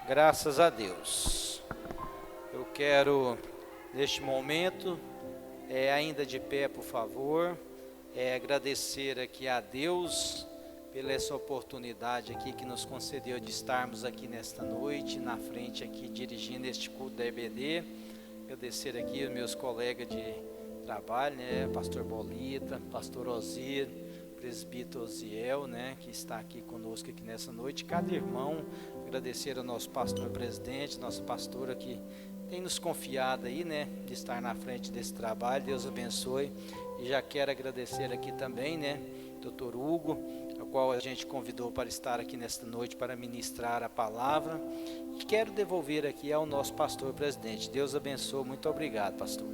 Graças a Deus. Eu quero, neste momento, ainda de pé, por favor, agradecer aqui a Deus pela essa oportunidade aqui que nos concedeu de estarmos aqui nesta noite, na frente aqui, dirigindo este culto da EBD. Agradecer aqui os meus colegas de trabalho, Pastor Bolita, Pastor Osier, Presbítero Osiel, que está aqui conosco aqui nessa noite, cada irmão. Agradecer ao nosso pastor presidente, nossa pastora que tem nos confiado aí, de estar na frente desse trabalho. Deus abençoe. E já quero agradecer aqui também, Dr. Hugo, ao qual a gente convidou para estar aqui nesta noite para ministrar a palavra. E quero devolver aqui ao nosso pastor presidente. Deus abençoe. Muito obrigado, pastor.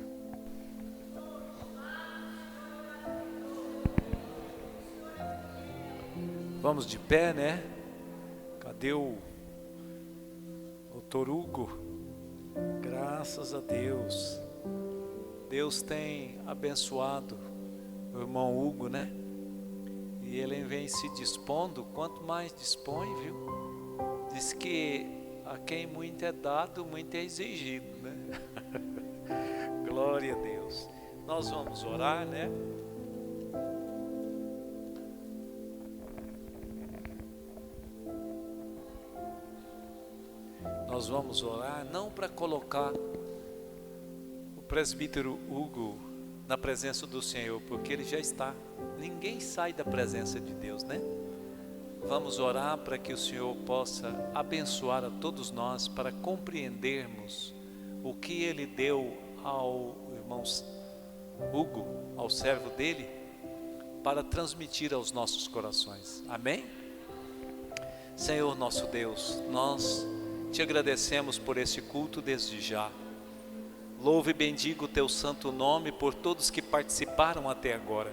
Vamos de pé, Cadê o Dr. Hugo? Graças a Deus. Deus tem abençoado o irmão Hugo, E ele vem se dispondo, quanto mais dispõe, viu? Diz que a quem muito é dado, muito é exigido, Glória a Deus. Nós vamos orar, Nós vamos orar não para colocar o presbítero Hugo na presença do Senhor, porque ele já está. Ninguém sai da presença de Deus, Vamos orar para que o Senhor possa abençoar a todos nós, para compreendermos o que Ele deu ao irmão Hugo, ao servo dele, para transmitir aos nossos corações. Amém? Senhor nosso Deus, nós te agradecemos por esse culto desde já. Louve e bendiga o teu santo nome por todos que participaram até agora.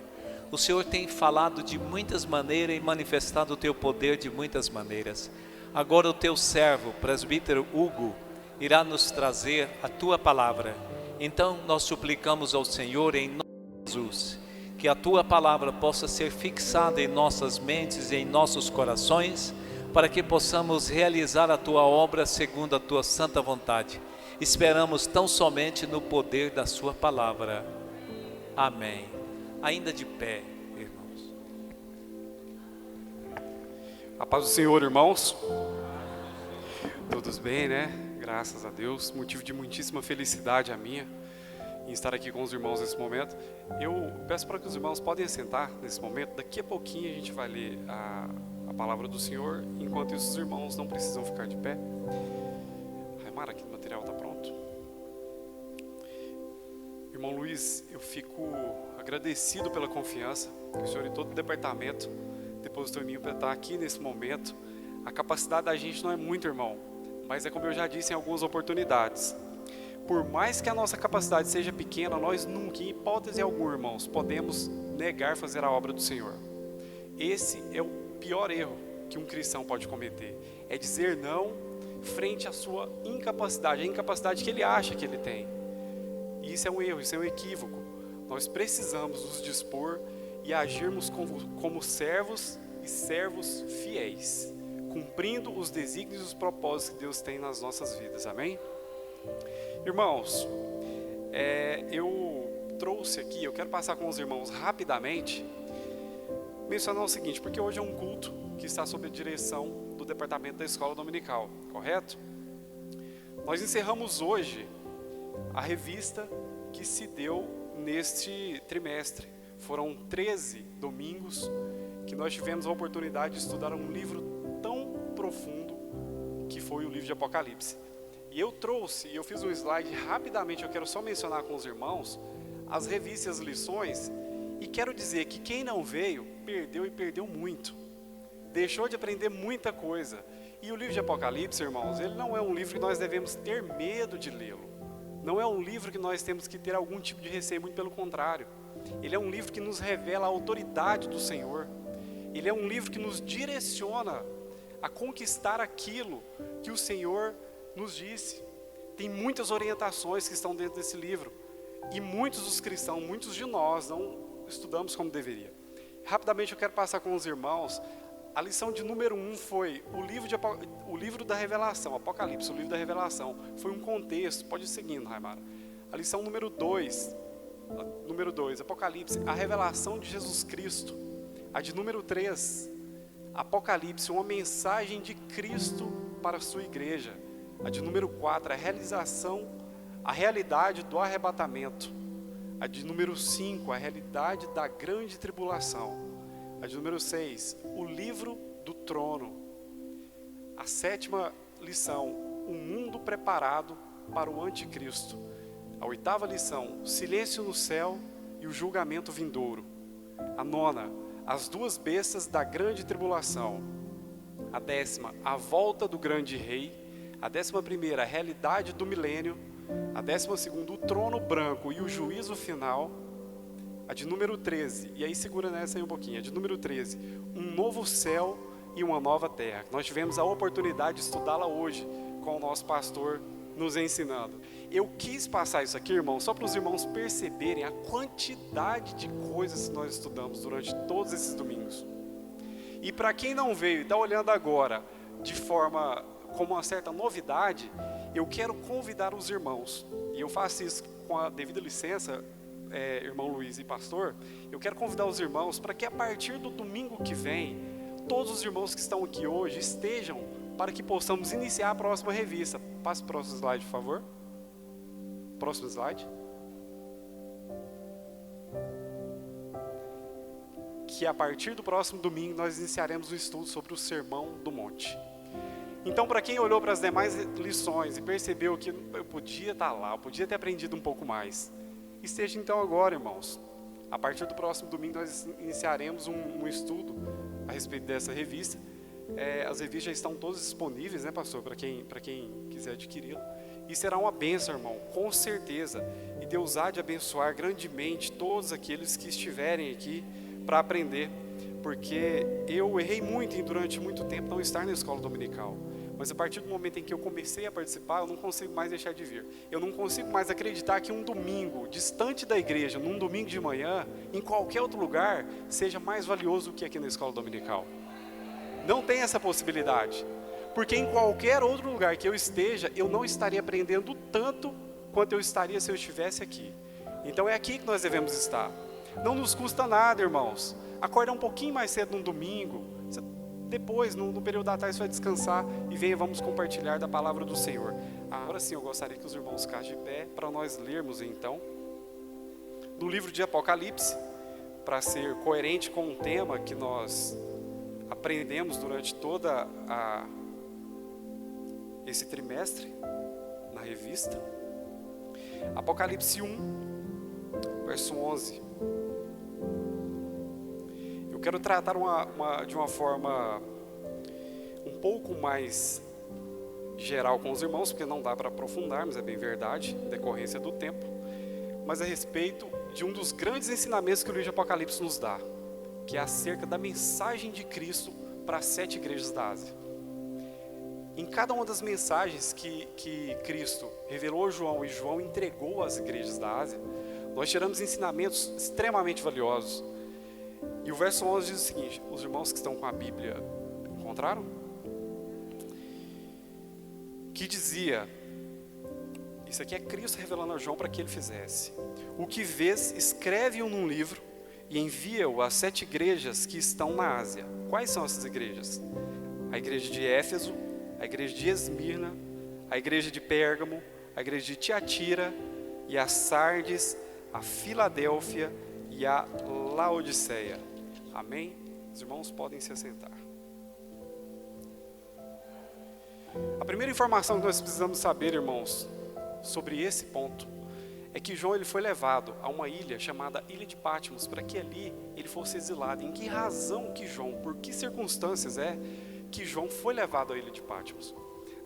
O Senhor tem falado de muitas maneiras e manifestado o teu poder de muitas maneiras. Agora o teu servo, presbítero Hugo, irá nos trazer a tua palavra. Então nós suplicamos ao Senhor em nome de Jesus, que a tua palavra possa ser fixada em nossas mentes e em nossos corações, para que possamos realizar a tua obra segundo a tua santa vontade. Esperamos tão somente no poder da sua palavra. Amém. Ainda de pé, irmãos. A paz do Senhor, irmãos. Todos bem, Graças a Deus. Motivo de muitíssima felicidade a minha em estar aqui com os irmãos nesse momento. Eu peço para que os irmãos podem assentar nesse momento. Daqui a pouquinho a gente vai ler a palavra do Senhor. Enquanto isso, os irmãos não precisam ficar de pé. Mara, aqui o material está pronto. Irmão Luiz, eu fico agradecido pela confiança que o senhor e todo o departamento depositou em mim para estar aqui nesse momento. A capacidade da gente não é muito, irmão, mas é como eu já disse em algumas oportunidades. Por mais que a nossa capacidade seja pequena, nós nunca, em hipótese alguma, irmãos, podemos negar fazer a obra do Senhor. Esse é o pior erro que um cristão pode cometer, é dizer não frente à sua incapacidade, a incapacidade que ele acha que ele tem. E isso é um erro, isso é um equívoco. Nós precisamos nos dispor e agirmos como servos e servos fiéis, cumprindo os desígnios e os propósitos que Deus tem nas nossas vidas, amém? Irmãos, eu trouxe aqui, eu quero passar com os irmãos rapidamente, mencionar o seguinte, porque hoje é um culto que está sob a direção do departamento da escola dominical, correto? Nós encerramos hoje a revista que se deu neste trimestre. Foram 13 domingos que nós tivemos a oportunidade de estudar um livro tão profundo que foi o livro de Apocalipse. E eu fiz um slide rapidamente, eu quero só mencionar com os irmãos as revistas e as lições, e quero dizer que quem não veio, perdeu e perdeu muito. Deixou de aprender muita coisa. E o livro de Apocalipse, irmãos, ele não é um livro que nós devemos ter medo de lê-lo. Não é um livro que nós temos que ter algum tipo de receio, muito pelo contrário. Ele é um livro que nos revela a autoridade do Senhor. Ele é um livro que nos direciona a conquistar aquilo que o Senhor nos disse. Tem muitas orientações que estão dentro desse livro. E muitos dos cristãos, muitos de nós não estudamos como deveria. Rapidamente eu quero passar com os irmãos A lição de número 1 foi o livro da revelação, Apocalipse, o livro da revelação. Foi um contexto, pode ir seguindo, Raimara. A lição número 2, Apocalipse, a revelação de Jesus Cristo. A de número 3, Apocalipse, uma mensagem de Cristo para a sua igreja. A de número 4, a realidade do arrebatamento. A de número 5, a realidade da grande tribulação. A de número 6, o livro do trono. A 7ª lição, o mundo preparado para o anticristo. A 8ª lição, silêncio no céu e o julgamento vindouro. A 9ª, as 2 bestas da grande tribulação. A 10ª, a volta do grande rei. A 11ª, a realidade do milênio. A 12ª, o trono branco e o juízo final. A de número 13, e aí segura nessa aí um pouquinho, a de número 13, um novo céu e uma nova terra. Nós tivemos a oportunidade de estudá-la hoje com o nosso pastor nos ensinando. Eu quis passar isso aqui, irmão, só para os irmãos perceberem a quantidade de coisas que nós estudamos durante todos esses domingos. E para quem não veio e está olhando agora de forma como uma certa novidade, eu quero convidar os irmãos, e eu faço isso com a devida licença, irmão Luiz e pastor, eu quero convidar os irmãos para que a partir do domingo que vem, todos os irmãos que estão aqui hoje estejam, para que possamos iniciar a próxima revista. Passe o próximo slide, por favor. Próximo slide. Que a partir do próximo domingo nós iniciaremos o estudo sobre o Sermão do Monte. Então, para quem olhou para as demais lições e percebeu que eu podia estar lá, eu podia ter aprendido um pouco mais, esteja então agora, irmãos. A partir do próximo domingo nós iniciaremos um estudo a respeito dessa revista. As revistas já estão todas disponíveis, né, pastor, para quem quiser adquiri-la. E será uma bênção, irmão, com certeza. E Deus há de abençoar grandemente todos aqueles que estiverem aqui para aprender. Porque eu errei muito em, durante muito tempo, não estar na escola dominical. Mas a partir do momento em que eu comecei a participar, eu não consigo mais deixar de vir. Eu não consigo mais acreditar que um domingo, distante da igreja, num domingo de manhã, em qualquer outro lugar, seja mais valioso do que aqui na escola dominical. Não tem essa possibilidade. Porque em qualquer outro lugar que eu esteja, eu não estaria aprendendo tanto quanto eu estaria se eu estivesse aqui. Então é aqui que nós devemos estar. Não nos custa nada, irmãos. Acordar um pouquinho mais cedo num domingo. Depois, no período da tarde, você vai descansar e venha, vamos compartilhar da palavra do Senhor. Agora sim, eu gostaria que os irmãos ficassem de pé para nós lermos, então, no livro de Apocalipse, para ser coerente com o tema que nós aprendemos durante toda esse trimestre, na revista. Apocalipse 1, verso 11. Eu quero tratar de uma forma um pouco mais geral com os irmãos, porque não dá para aprofundarmos, é bem verdade, em decorrência do tempo, mas a respeito de um dos grandes ensinamentos que o livro de Apocalipse nos dá, que é acerca da mensagem de Cristo para as 7 igrejas da Ásia. Em cada uma das mensagens que Cristo revelou a João e João entregou às igrejas da Ásia, nós tiramos ensinamentos extremamente valiosos. E o verso 11 diz o seguinte, os irmãos que estão com a Bíblia encontraram? Que dizia, isso aqui é Cristo revelando a João para que ele fizesse: o que vês, escreve-o num livro e envia-o às 7 igrejas que estão na Ásia. Quais são essas igrejas? A igreja de Éfeso, a igreja de Esmirna, a igreja de Pérgamo, a igreja de Tiatira, e a Sardes, a Filadélfia e a Laodiceia. Amém? Os irmãos podem se assentar. A primeira informação que nós precisamos saber, irmãos, sobre esse ponto, é que João ele foi levado a uma ilha chamada Ilha de Patmos, para que ali ele fosse exilado. Em que razão que João, por que circunstâncias que João foi levado à Ilha de Patmos?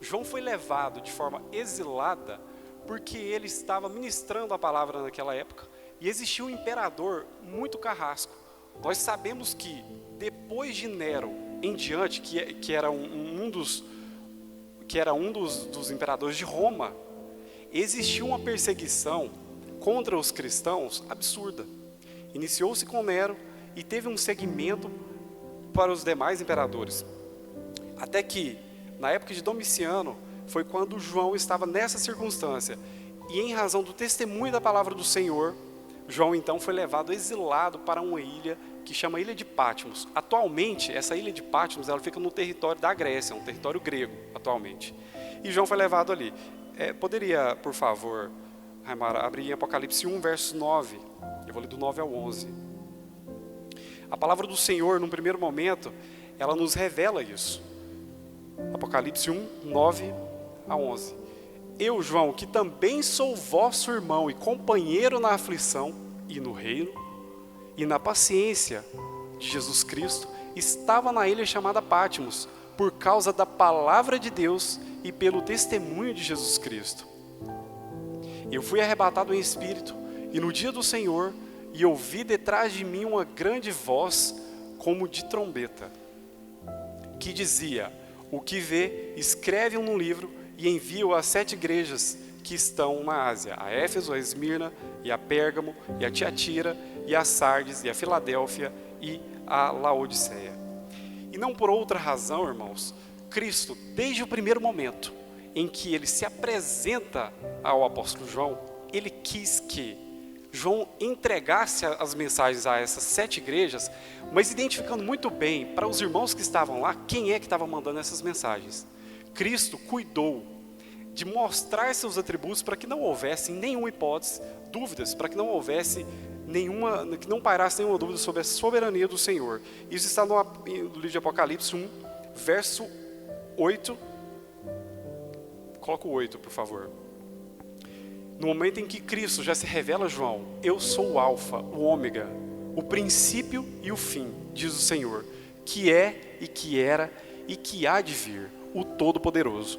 João foi levado de forma exilada porque ele estava ministrando a palavra naquela época e existia um imperador muito carrasco. Nós sabemos que depois de Nero em diante, que era um dos imperadores de Roma, existiu uma perseguição contra os cristãos absurda. Iniciou-se com Nero e teve um segmento para os demais imperadores. Até que, na época de Domiciano, foi quando João estava nessa circunstância. E em razão do testemunho da palavra do Senhor, João então foi levado exilado para uma ilha que chama Ilha de Patmos. Atualmente, essa Ilha de Patmos, ela fica no território da Grécia, um território grego, atualmente. E João foi levado ali. Poderia, por favor, Raimara, abrir em Apocalipse 1, verso 9. Eu vou ler do 9 ao 11. A palavra do Senhor, num primeiro momento, ela nos revela isso. Apocalipse 1, 9 a 11. Eu, João, que também sou vosso irmão e companheiro na aflição e no reino e na paciência de Jesus Cristo, estava na ilha chamada Patmos, por causa da palavra de Deus e pelo testemunho de Jesus Cristo. Eu fui arrebatado em espírito, e no dia do Senhor, e ouvi detrás de mim uma grande voz, como de trombeta, que dizia: o que vê, escreve-o num livro, e envia-o às 7 igrejas que estão na Ásia, a Éfeso, a Esmirna, e a Pérgamo, e a Tiatira, e a Sardes, e a Filadélfia, e a Laodiceia. E não por outra razão, irmãos, Cristo, desde o primeiro momento em que ele se apresenta ao apóstolo João, ele quis que João entregasse as mensagens a essas 7 igrejas, mas identificando muito bem para os irmãos que estavam lá, quem é que estava mandando essas mensagens. Cristo cuidou de mostrar seus atributos para que não houvesse, em nenhuma hipótese, dúvidas, para que não houvesse que não pairasse nenhuma dúvida sobre a soberania do Senhor. Isso está no livro de Apocalipse 1, verso 8. Coloca o 8, por favor. No momento em que Cristo já se revela a João: eu sou o alfa, o ômega, o princípio e o fim, diz o Senhor, que é e que era e que há de vir, o Todo-Poderoso.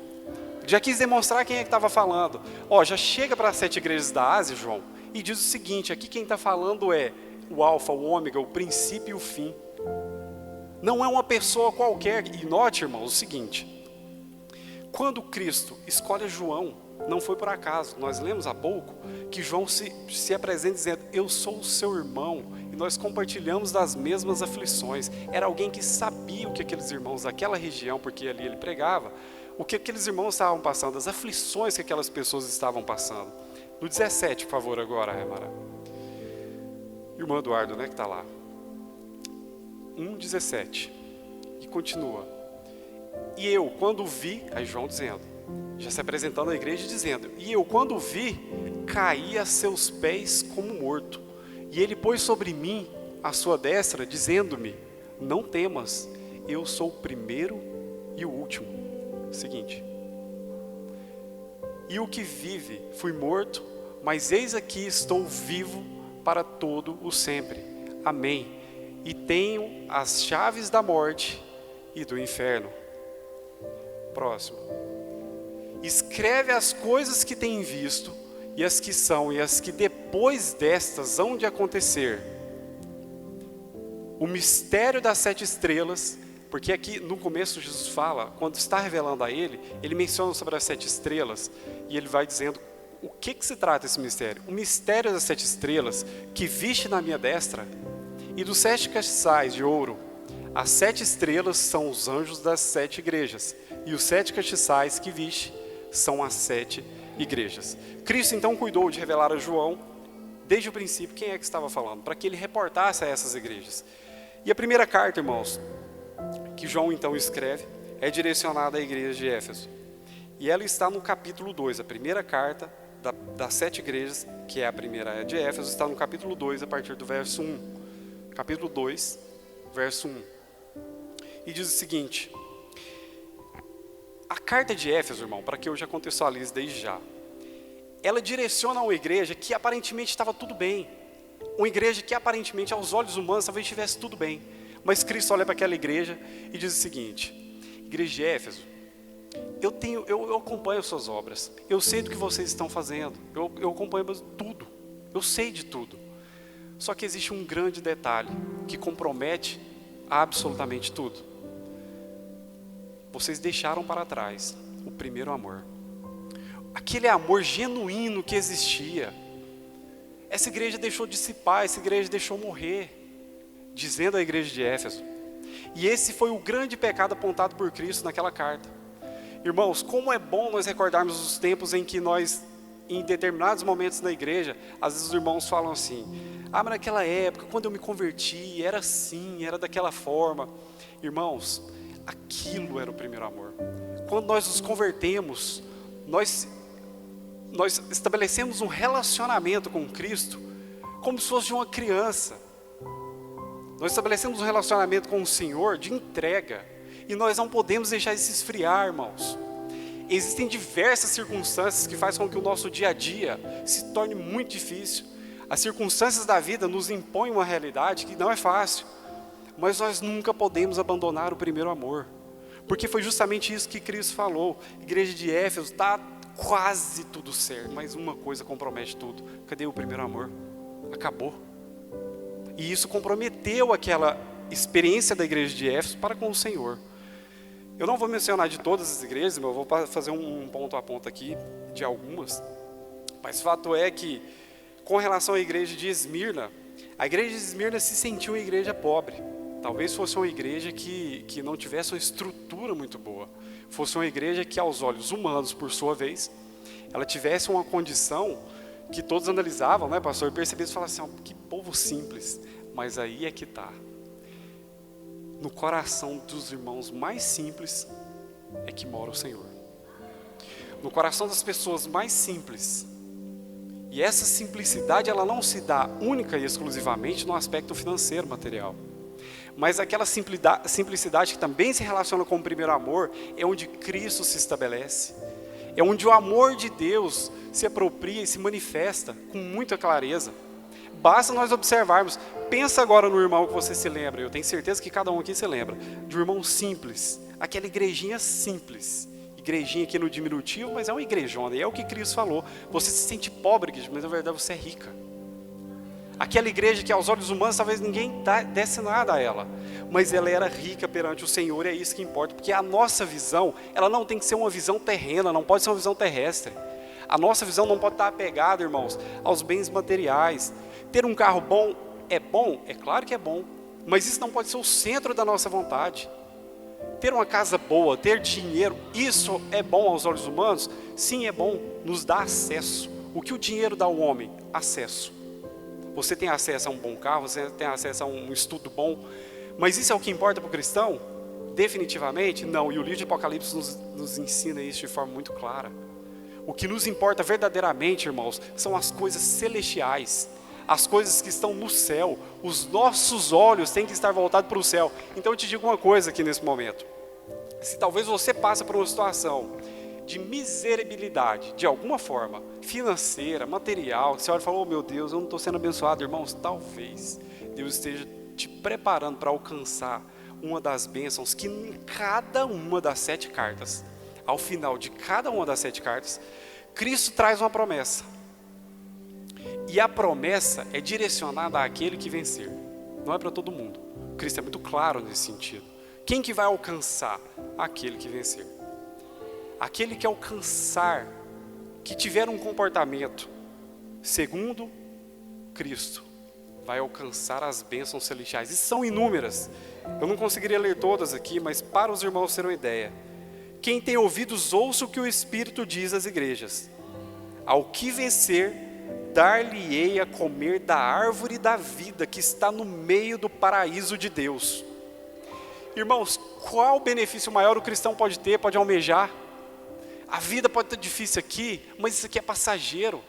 Já quis demonstrar quem é que estava falando. Já chega para as 7 igrejas da Ásia, João, e diz o seguinte: aqui quem está falando é o alfa, o ômega, o princípio e o fim. Não é uma pessoa qualquer. E note, irmãos, o seguinte: quando Cristo escolhe João, não foi por acaso. Nós lemos há pouco que João se apresenta dizendo: eu sou o seu irmão, e nós compartilhamos das mesmas aflições. Era alguém que sabia o que aqueles irmãos daquela região, porque ali ele pregava, o que aqueles irmãos estavam passando, as aflições que aquelas pessoas estavam passando. No 17, por favor, agora, Remara. Irmão Eduardo, né, que está lá. 1,17. E continua. E eu, quando vi, aí João dizendo, já se apresentando à igreja dizendo: e eu, quando vi, caí a seus pés como morto. E ele pôs sobre mim a sua destra, dizendo-me: não temas, eu sou o primeiro e o último. Seguinte. E o que vive, fui morto, mas eis aqui estou vivo para todo o sempre. Amém. E tenho as chaves da morte e do inferno. Próximo. Escreve as coisas que tem visto, e as que são, e as que depois destas hão de acontecer. O mistério das 7 estrelas, porque aqui no começo Jesus fala, quando está revelando a ele menciona sobre as 7 estrelas, e ele vai dizendo o que se trata esse mistério. O mistério das 7 estrelas, que viste na minha destra, e dos 7 castiçais de ouro. As 7 estrelas são os anjos das 7 igrejas, e os 7 castiçais que viste são as 7 igrejas. Cristo então cuidou de revelar a João, desde o princípio, quem é que estava falando, para que ele reportasse a essas igrejas. E a primeira carta, irmãos, que João então escreve, é direcionada à igreja de Éfeso. E ela está no capítulo 2, a primeira carta das 7 igrejas, que é a primeira de Éfeso, está no capítulo 2, a partir do verso 1. Capítulo 2, verso 1. E diz o seguinte: a carta de Éfeso, irmão, para que eu já contextualize desde já, ela direciona a uma igreja que aparentemente estava tudo bem. Uma igreja que aparentemente aos olhos humanos talvez estivesse tudo bem. Mas Cristo olha para aquela igreja e diz o seguinte: igreja de Éfeso, eu acompanho as suas obras, eu sei do que vocês estão fazendo, eu acompanho tudo, eu sei de tudo. Só que existe um grande detalhe que compromete absolutamente tudo. Vocês deixaram para trás o primeiro amor, aquele amor genuíno que existia. Essa igreja deixou dissipar, essa igreja deixou morrer. Dizendo à igreja de Éfeso, E esse foi o grande pecado apontado por Cristo naquela carta. Irmãos, como é bom nós recordarmos os tempos em que nós, em determinados momentos na igreja, às vezes os irmãos falam assim: ah, mas naquela época, quando eu me converti, era assim, era daquela forma. Irmãos, aquilo era o primeiro amor. Quando nós nos convertemos, nós estabelecemos um relacionamento com Cristo como se fosse de uma criança. Nós estabelecemos um relacionamento com o Senhor de entrega, e nós não podemos deixar isso esfriar, irmãos. Existem diversas circunstâncias que fazem com que o nosso dia a dia se torne muito difícil. As circunstâncias da vida nos impõem uma realidade que não é fácil, mas nós nunca podemos abandonar o primeiro amor, porque foi justamente isso que Cristo falou. Igreja de Éfeso, está quase tudo certo, mas uma coisa compromete tudo: cadê o primeiro amor? Acabou. E isso comprometeu aquela experiência da igreja de Éfeso para com o Senhor. Eu não vou mencionar de todas as igrejas, mas eu vou fazer um ponto a ponto aqui de algumas. Mas o fato é que, com relação à igreja de Esmirna, a igreja de Esmirna se sentiu uma igreja pobre. Talvez fosse uma igreja que não tivesse uma estrutura muito boa. Fosse uma igreja que, aos olhos humanos, por sua vez, ela tivesse uma condição que todos analisavam, né, pastor? E percebiam e falavam assim: que povo simples. Mas aí é que está. No coração dos irmãos mais simples é que mora o Senhor. No coração das pessoas mais simples. E essa simplicidade, ela não se dá única e exclusivamente no aspecto financeiro, material. Mas aquela simplicidade que também se relaciona com o primeiro amor, é onde Cristo se estabelece. É onde o amor de Deus se apropria e se manifesta com muita clareza. Basta nós observarmos. Pensa agora no irmão que você se lembra. Eu tenho certeza que cada um aqui se lembra de um irmão simples, aquela igrejinha simples. Igrejinha aqui no diminutivo, mas é uma igrejona. E é o que Cristo falou: você se sente pobre, mas na verdade você é rica. Aquela igreja que aos olhos humanos talvez ninguém desse nada a ela, mas ela era rica perante o Senhor. E é isso que importa, porque a nossa visão, ela não tem que ser uma visão terrena, não pode ser uma visão terrestre. A nossa visão não pode estar apegada, irmãos, aos bens materiais. Ter um carro bom, é claro que é bom, mas isso não pode ser o centro da nossa vontade. Ter uma casa boa, ter dinheiro, isso é bom aos olhos humanos? Sim, é bom, nos dá acesso. O que o dinheiro dá ao homem? Acesso. Você tem acesso a um bom carro, você tem acesso a um estudo bom, mas isso é o que importa para o cristão? Definitivamente não, e o livro de Apocalipse nos ensina isso de forma muito clara. O que nos importa verdadeiramente, irmãos, são as coisas celestiais, as coisas que estão no céu. Os nossos olhos têm que estar voltados para o céu. Então eu te digo uma coisa aqui nesse momento: se talvez você passa por uma situação de miserabilidade, de alguma forma, financeira, material, que você olha e fala: oh meu Deus, eu não estou sendo abençoado, irmãos, talvez Deus esteja te preparando para alcançar uma das bênçãos que em cada uma das 7 cartas, ao final de cada uma das 7 cartas, Cristo traz uma promessa. E a promessa é direcionada àquele que vencer. Não é para todo mundo. Cristo é muito claro nesse sentido. Quem que vai alcançar? Aquele que vencer. Aquele que alcançar, que tiver um comportamento segundo Cristo, vai alcançar as bênçãos celestiais. E são inúmeras. Eu não conseguiria ler todas aqui, mas para os irmãos terem uma ideia. Quem tem ouvidos, ouça o que o Espírito diz às igrejas. Ao que vencer, dar-lhe-ei a comer da árvore da vida que está no meio do paraíso de Deus. Irmãos, qual benefício maior o cristão pode ter, pode almejar? A vida pode estar difícil aqui, mas isso aqui é passageiro.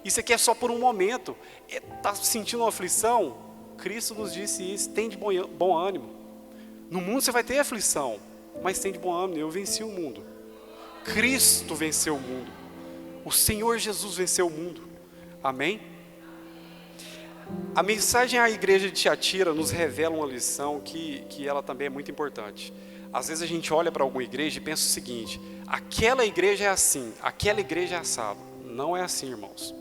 Isso aqui é só por um momento. Está sentindo uma aflição? Cristo nos disse isso: tem de bom ânimo. No mundo você vai ter aflição, mas tem de bom ânimo. Eu venci o mundo. Cristo venceu o mundo. O Senhor Jesus venceu o mundo. Amém? A mensagem à igreja de Tiatira nos revela uma lição que ela também é muito importante. Às vezes a gente olha para alguma igreja e pensa o seguinte: aquela igreja é assim, aquela igreja é assado. Não é assim, irmãos.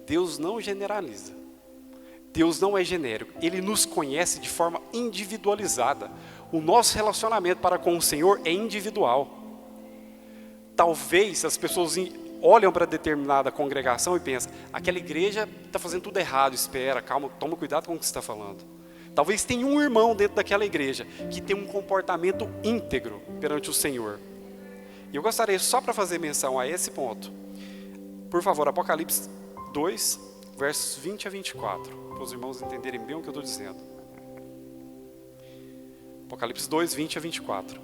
Deus não generaliza. Deus não é genérico. Ele nos conhece de forma individualizada. O nosso relacionamento para com o Senhor é individual. Talvez as pessoas olham para determinada congregação e pensam: aquela igreja está fazendo tudo errado, espera, calma, toma cuidado com o que você está falando. Talvez tenha um irmão dentro daquela igreja que tem um comportamento íntegro perante o Senhor. E eu gostaria só para fazer menção a esse ponto. Por favor, Apocalipse 2, versos 20 a 24, para os irmãos entenderem bem o que eu estou dizendo. Apocalipse 2, 20 a 24.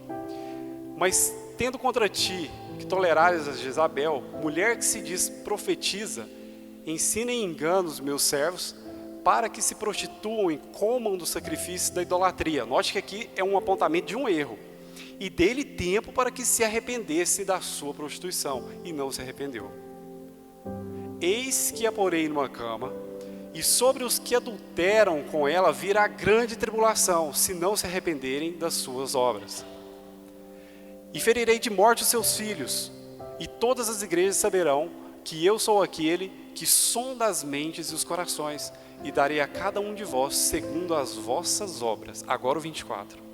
Mas tendo contra ti que tolerares a Jezabel, mulher que se diz profetiza, ensina e engana os meus servos, para que se prostituam e comam do sacrifício da idolatria. Note que aqui é um apontamento de um erro. E dê-lhe tempo para que se arrependesse da sua prostituição, e não se arrependeu. Eis que a porei numa cama, e sobre os que adulteram com ela virá grande tribulação, se não se arrependerem das suas obras. E ferirei de morte os seus filhos, e todas as igrejas saberão que eu sou aquele que sonda as mentes e os corações, e darei a cada um de vós segundo as vossas obras. Agora o 24.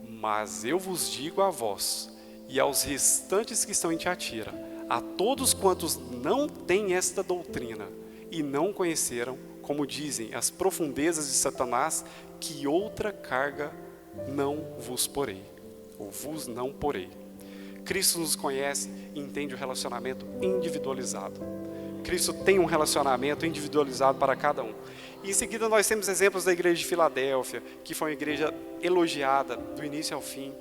Mas eu vos digo a vós, e aos restantes que estão em Tiatira, a todos quantos não têm esta doutrina, e não conheceram, como dizem, as profundezas de Satanás, que outra carga não vos porei, ou vos não porei. Cristo nos conhece e entende o relacionamento individualizado. Cristo tem um relacionamento individualizado para cada um. E em seguida nós temos exemplos da igreja de Filadélfia, que foi uma igreja elogiada do início ao fim.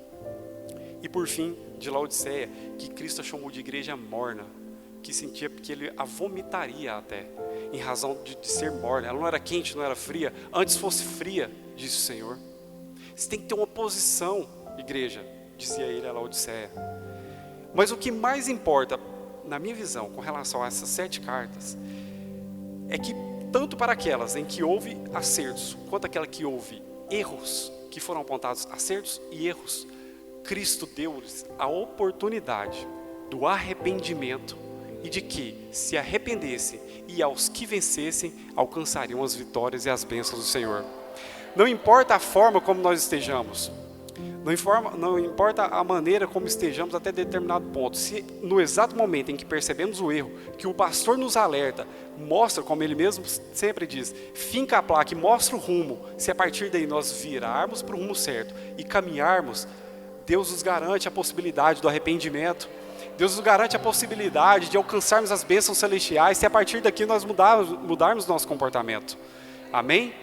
E por fim, de Laodiceia, que Cristo chamou de igreja morna, que sentia que ele a vomitaria até, em razão de ser morna. Ela não era quente, não era fria, antes fosse fria, disse o Senhor. Você tem que ter uma posição, igreja, dizia ele a Laodiceia. Mas o que mais importa, na minha visão, com relação a essas 7 cartas, é que tanto para aquelas em que houve acertos, quanto aquela que houve erros, que foram apontados acertos e erros, Cristo deu-lhes a oportunidade do arrependimento e de que, se arrependessem e aos que vencessem, alcançariam as vitórias e as bênçãos do Senhor. Não importa a forma como nós estejamos, não importa a maneira como estejamos até determinado ponto, se no exato momento em que percebemos o erro, que o pastor nos alerta, mostra, como ele mesmo sempre diz, finca a placa e mostra o rumo, se a partir daí nós virarmos para o rumo certo e caminharmos, Deus nos garante a possibilidade do arrependimento, Deus nos garante a possibilidade de alcançarmos as bênçãos celestiais, se a partir daqui nós mudarmos nosso comportamento. Amém?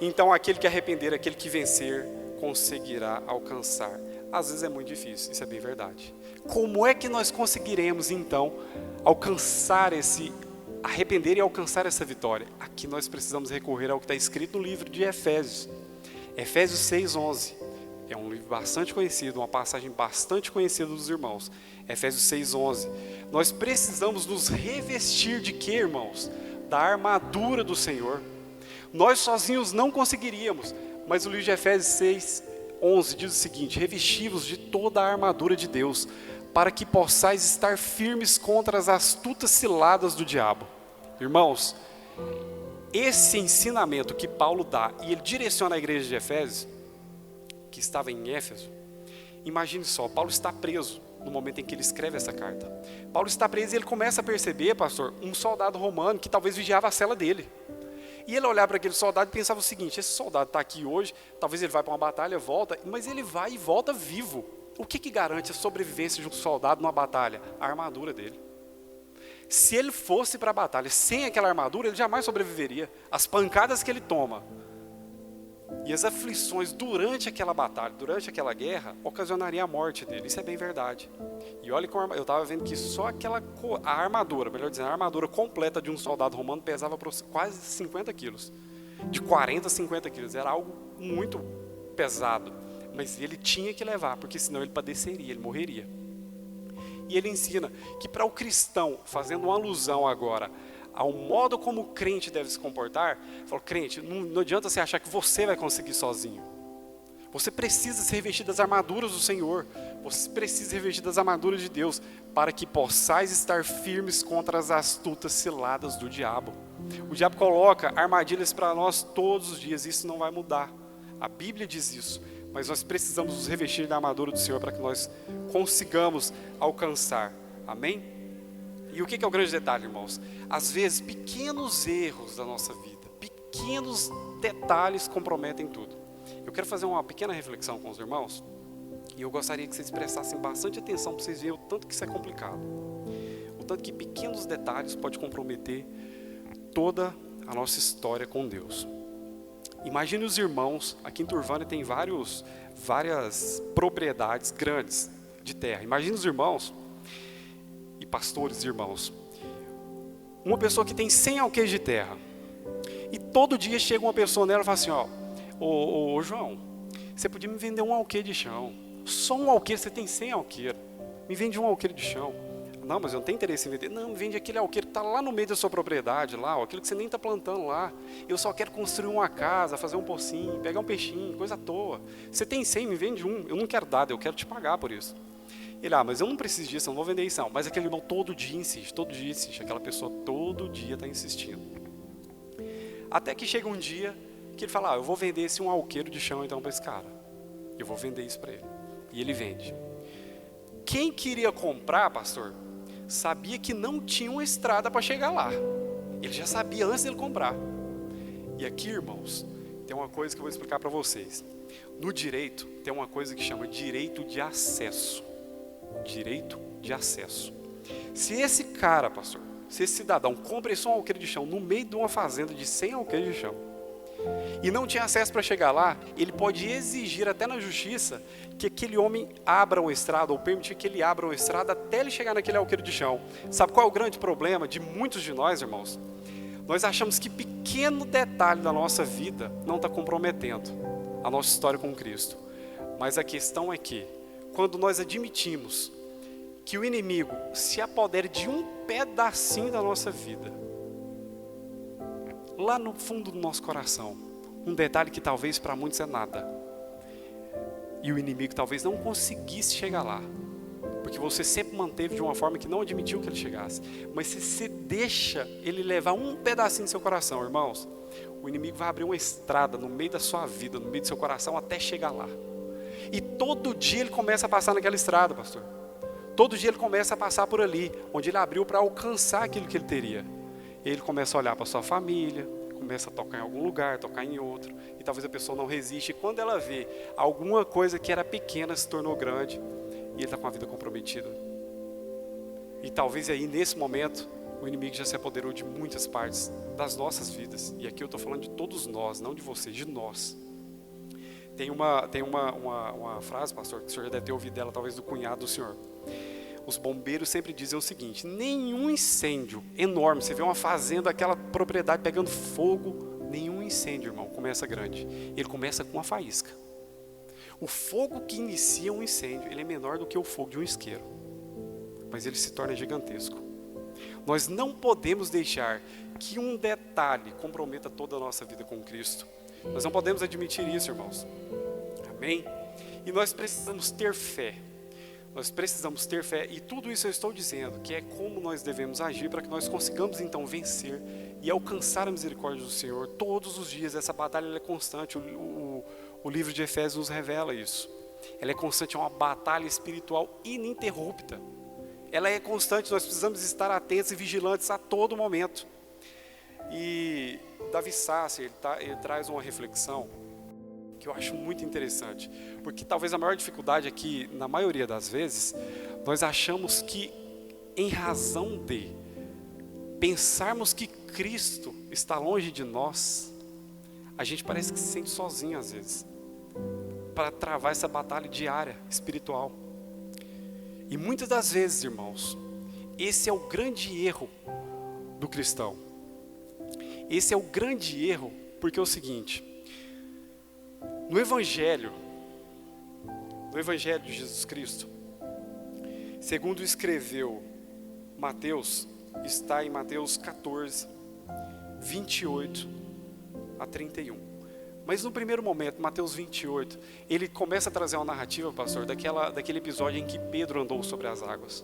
Então aquele que arrepender, aquele que vencer, conseguirá alcançar. Às vezes é muito difícil, isso é bem verdade. Como é que nós conseguiremos então arrepender e alcançar essa vitória? Aqui nós precisamos recorrer ao que está escrito no livro de Efésios. Efésios 6:11. É um livro bastante conhecido, uma passagem bastante conhecida dos irmãos. Efésios 6:11. Nós precisamos nos revestir de quê, irmãos? Da armadura do Senhor. Nós sozinhos não conseguiríamos. Mas o livro de Efésios 6:11 diz o seguinte: revesti-vos de toda a armadura de Deus, para que possais estar firmes contra as astutas ciladas do diabo. Irmãos, esse ensinamento que Paulo dá, e ele direciona a igreja de Efésios, que estava em Éfeso, imagine só, Paulo está preso no momento em que ele escreve essa carta. Paulo está preso e ele começa a perceber, pastor, um soldado romano que talvez vigiava a cela dele. E ele olhava para aquele soldado e pensava o seguinte: esse soldado está aqui hoje, talvez ele vai para uma batalha, volta, mas ele vai e volta vivo. O que garante a sobrevivência de um soldado numa batalha? A armadura dele. Se ele fosse para a batalha sem aquela armadura, ele jamais sobreviveria. As pancadas que ele toma e as aflições durante aquela batalha, durante aquela guerra, ocasionariam a morte dele. Isso é bem verdade. E olha que eu estava vendo que só a armadura, melhor dizendo, a armadura completa de um soldado romano pesava quase 50 quilos. De 40 a 50 quilos. Era algo muito pesado. Mas ele tinha que levar, porque senão ele padeceria, ele morreria. E ele ensina que para o cristão, fazendo uma alusão agora ao modo como o crente deve se comportar, falou: crente, não adianta você achar que você vai conseguir sozinho. Você precisa se revestir das armaduras do Senhor. Você precisa se revestir das armaduras de Deus, para que possais estar firmes contra as astutas ciladas do diabo. O diabo coloca armadilhas para nós todos os dias, isso não vai mudar. A Bíblia diz isso, mas nós precisamos nos revestir da armadura do Senhor para que nós consigamos alcançar. Amém? E o que é o grande detalhe, irmãos? Às vezes, pequenos erros da nossa vida, pequenos detalhes comprometem tudo. Eu quero fazer uma pequena reflexão com os irmãos, e eu gostaria que vocês prestassem bastante atenção para vocês verem o tanto que isso é complicado. O tanto que pequenos detalhes podem comprometer toda a nossa história com Deus. Imagine os irmãos, aqui em Turvânia tem várias propriedades grandes de terra. Imagine os irmãos, e pastores irmãos, uma pessoa que tem 100 alqueires de terra, e todo dia chega uma pessoa nela e fala assim, ô João, você podia me vender um alqueire de chão, só um alqueire, você tem 100 alqueiros, me vende um alqueire de chão. Não, mas eu não tenho interesse em vender. Não, me vende aquele alqueire que está lá no meio da sua propriedade, lá, aquilo que você nem está plantando lá. Eu só quero construir uma casa, fazer um pocinho, pegar um peixinho, coisa à toa. Você tem 100, me vende um. Eu não quero dar, eu quero te pagar por isso. Ele, mas eu não preciso disso, eu não vou vender isso não. Mas aquele irmão todo dia insiste. Aquela pessoa todo dia está insistindo. Até que chega um dia que ele fala, eu vou vender esse um alqueiro de chão então para esse cara. Eu vou vender isso para ele. E ele vende. Quem queria comprar, pastor, sabia que não tinha uma estrada para chegar lá. Ele já sabia antes dele comprar. E aqui, irmãos, tem uma coisa que eu vou explicar para vocês. No direito, tem uma coisa que chama direito de acesso. Direito de acesso. Se esse cara, pastor, se esse cidadão compra só um alqueire de chão no meio de uma fazenda de 100 alqueires de chão, e não tinha acesso para chegar lá, ele pode exigir até na justiça que aquele homem abra uma estrada, ou permitir que ele abra uma estrada até ele chegar naquele alqueire de chão. Sabe qual é o grande problema de muitos de nós, irmãos? Nós achamos que pequeno detalhe da nossa vida não está comprometendo a nossa história com Cristo. Mas a questão é que, quando nós admitimos que o inimigo se apodere de um pedacinho da nossa vida, lá no fundo do nosso coração, um detalhe que talvez para muitos é nada, e o inimigo talvez não conseguisse chegar lá, porque você sempre manteve de uma forma que não admitiu que ele chegasse, mas se você deixa ele levar um pedacinho do seu coração, irmãos, o inimigo vai abrir uma estrada no meio da sua vida, no meio do seu coração, até chegar lá. E todo dia ele começa a passar naquela estrada, pastor. Todo dia ele começa a passar por ali, onde ele abriu para alcançar aquilo que ele teria. Ele começa a olhar para sua família, começa a tocar em algum lugar, tocar em outro, e talvez a pessoa não resiste. E quando ela vê alguma coisa que era pequena se tornou grande, e ele está com a vida comprometida. E talvez aí, nesse momento, o inimigo já se apoderou de muitas partes das nossas vidas. E aqui eu estou falando de todos nós, não de vocês, de nós. Tem uma frase, pastor, que o senhor já deve ter ouvido dela, talvez do cunhado do senhor. Os bombeiros sempre dizem o seguinte: nenhum incêndio enorme, você vê uma fazenda, aquela propriedade pegando fogo, nenhum incêndio, irmão, começa grande. Ele começa com uma faísca. O fogo que inicia um incêndio, ele é menor do que o fogo de um isqueiro, mas ele se torna gigantesco. Nós não podemos deixar que um detalhe comprometa toda a nossa vida com Cristo. Nós não podemos admitir isso, irmãos. Amém? E nós precisamos ter fé. Nós precisamos ter fé, e tudo isso eu estou dizendo, que é como nós devemos agir para que nós consigamos então vencer e alcançar a misericórdia do Senhor todos os dias. Essa batalha ela é constante, o livro de Efésios nos revela isso. Ela é constante, é uma batalha espiritual ininterrupta. Ela é constante, nós precisamos estar atentos e vigilantes a todo momento. E Davi Sasser, ele traz uma reflexão que eu acho muito interessante, porque talvez a maior dificuldade aqui, na maioria das vezes, nós achamos que, em razão de pensarmos que Cristo está longe de nós, a gente parece que se sente sozinho às vezes, para travar essa batalha diária, espiritual. E muitas das vezes, irmãos, esse é o grande erro do cristão. Esse é o grande erro, porque é o seguinte: no Evangelho de Jesus Cristo, segundo escreveu Mateus, está em Mateus 14, 28 a 31. Mas no primeiro momento, Mateus 28, ele começa a trazer uma narrativa, pastor, daquele episódio em que Pedro andou sobre as águas.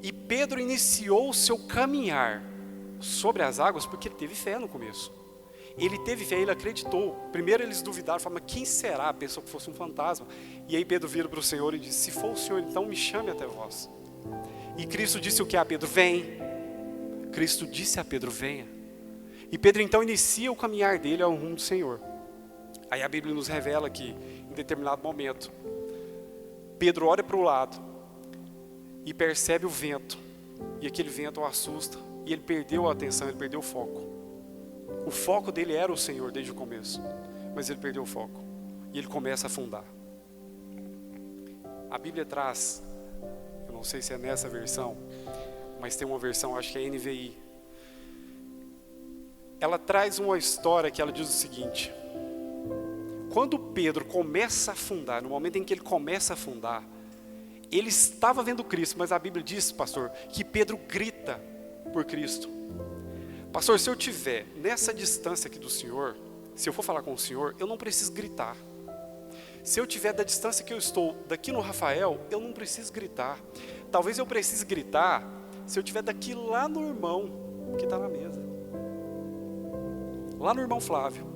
E Pedro iniciou o seu caminhar sobre as águas porque ele teve fé no começo. Ele teve fé, ele acreditou. Primeiro eles duvidaram, falaram: mas quem será? A pessoa que fosse um fantasma. E aí Pedro vira para o Senhor e diz: se for o Senhor, então me chame até vós. E Cristo disse o que a Pedro? Vem. Cristo disse a Pedro: venha. E Pedro então inicia o caminhar dele ao rumo do Senhor. Aí a Bíblia nos revela que, em determinado momento, Pedro olha para o lado e percebe o vento. E aquele vento o assusta. E ele perdeu a atenção, ele perdeu o foco. O foco dele era o Senhor desde o começo. Mas ele perdeu o foco. E ele começa a afundar. A Bíblia traz, eu não sei se é nessa versão, mas tem uma versão, acho que é NVI. Ela traz uma história que ela diz o seguinte: quando Pedro começa a afundar, no momento em que ele começa a afundar, ele estava vendo Cristo, mas a Bíblia diz, pastor, que Pedro grita por Cristo. Pastor, se eu estiver nessa distância aqui do Senhor, se eu for falar com o Senhor, eu não preciso gritar. Se eu estiver da distância que eu estou daqui no Rafael, eu não preciso gritar. Talvez eu precise gritar se eu estiver daqui lá no irmão que está na mesa. Lá no irmão Flávio.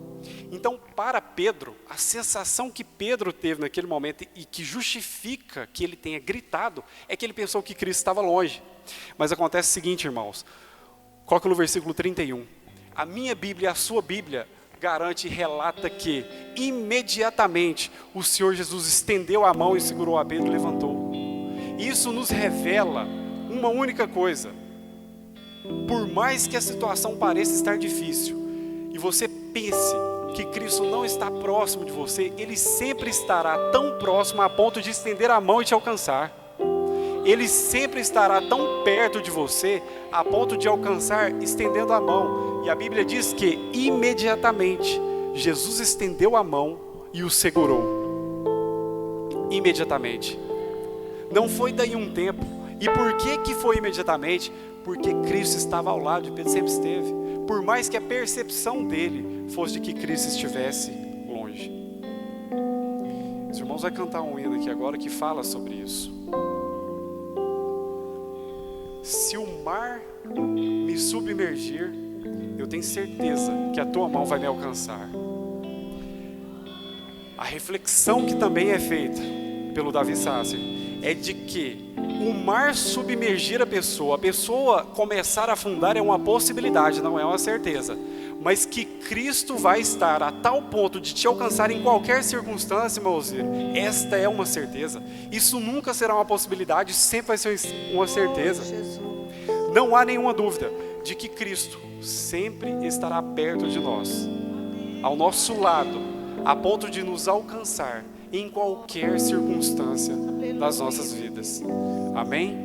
Então, para Pedro, a sensação que Pedro teve naquele momento e que justifica que ele tenha gritado, é que ele pensou que Cristo estava longe. Mas acontece o seguinte, irmãos. Coloca no versículo 31. A minha Bíblia e a sua Bíblia garante e relata que, imediatamente, o Senhor Jesus estendeu a mão e segurou a Pedro e levantou. Isso nos revela uma única coisa. Por mais que a situação pareça estar difícil, e você pense que Cristo não está próximo de você, Ele sempre estará tão próximo a ponto de estender a mão e te alcançar. Ele sempre estará tão perto de você a ponto de alcançar estendendo a mão. E a Bíblia diz que imediatamente Jesus estendeu a mão e o segurou. Imediatamente. Não foi daí um tempo. E por que foi imediatamente? Porque Cristo estava ao lado de Pedro, sempre esteve. Por mais que a percepção dele fosse de que Cristo estivesse longe. Os irmãos vão cantar um hino aqui agora que fala sobre isso. Se o mar me submergir, eu tenho certeza que a tua mão vai me alcançar. A reflexão que também é feita pelo Davi Sasser é de que o mar submergir a pessoa começar a afundar é uma possibilidade, não é uma certeza. Mas que Cristo vai estar a tal ponto de te alcançar em qualquer circunstância, meu irmão, esta é uma certeza. Isso nunca será uma possibilidade, sempre vai ser uma certeza. Não há nenhuma dúvida de que Cristo sempre estará perto de nós, ao nosso lado, a ponto de nos alcançar em qualquer circunstância das nossas vidas. Amém?